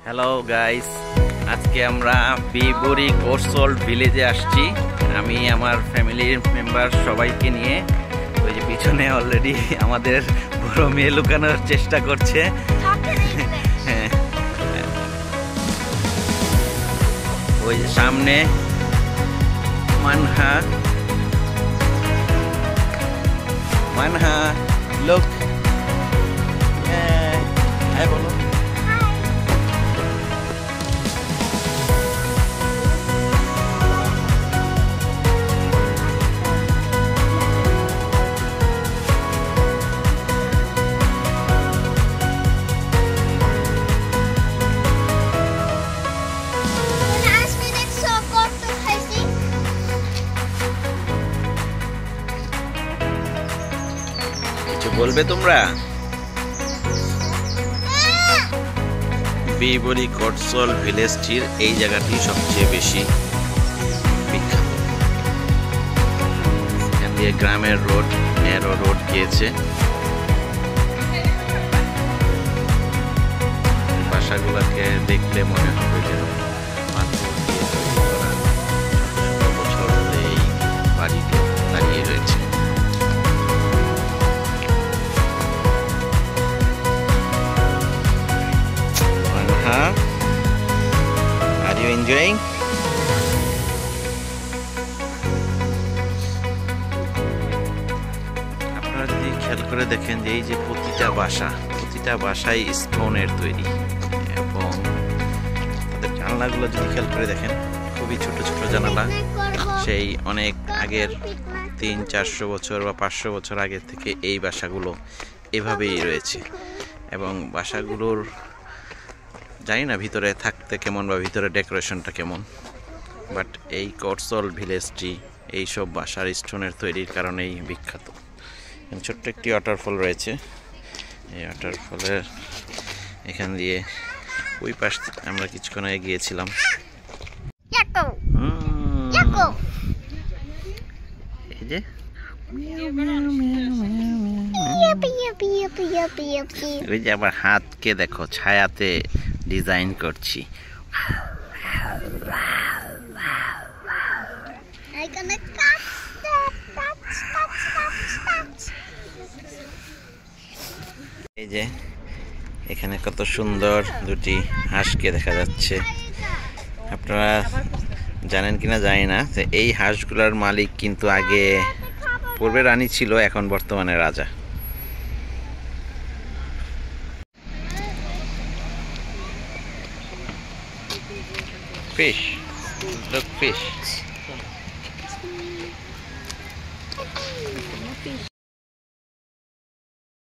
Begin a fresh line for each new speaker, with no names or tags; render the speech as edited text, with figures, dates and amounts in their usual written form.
Hello guys, আজকে আমরা বিবুরি কোর্সোল্ড ভিলেজে আসছি। আমি আমার ফ্যামিলির মেম্বার সবাইকে নিয়ে। ওই যে পিছনে অলরেডি আমাদের বড় মেয়ে লুকানোর চেষ্টা করছে। হ্যাঁ, ওই যে সামনে মানহা মানহা লোক। হ্যাঁ বলো। বলবে তোমরা? বিবুরি কোর্সোল্ড ভিলেজটির এই জায়গাটি সবচেয়ে বেশি বিখ্যাত। এখান দিয়ে গ্রামের রোড, ন্যারো রোড গিয়েছে। বাসাগুলোকে দেখলে মনে হবে যে পাথর দিয়ে তৈরি করা, বছর ধরে এই বাড়িটি দাঁড়িয়ে রয়েছে। Are you enjoying? আপনারা যদি খেয়াল করে দেখেন যে এই যে প্রতিটা বাসায় স্টোনের তৈরি, এবং তাদের জানালাগুলো যদি খেয়াল করে দেখেন খুবই ছোট ছোট জানালা। সেই অনেক আগের 300-400 বছর বা 500 বছর আগের থেকে এই বাসাগুলো এভাবেই রয়েছে। এবং বাসাগুলোর জানি না ভিতরে থাকতে কেমন বা ভিতরে ডেকোরেশনটা কেমন, বাট এই কোর্সোল্ড ভিলেজটি এইসব বাসার স্টোনের তৈরির কারণেই বিখ্যাত। ছোট্ট একটি ওয়াটারফল রয়েছে। এই ওয়াটারফলের এখান দিয়ে ওই পাশ আমরা কিছুক্ষণ আগে গিয়েছিলাম। এই যে ওই যে আবার হাতকে দেখো ছায়াতে ডিজাইন করছি। এই যে এখানে কত সুন্দর দুটি হাঁসকে দেখা যাচ্ছে। আপনারা জানেন কিনা জানি না, এই হাঁসগুলোর মালিক কিন্তু আগে পূর্বে রানী ছিল, এখন বর্তমানে রাজা। Fish. Look, fish.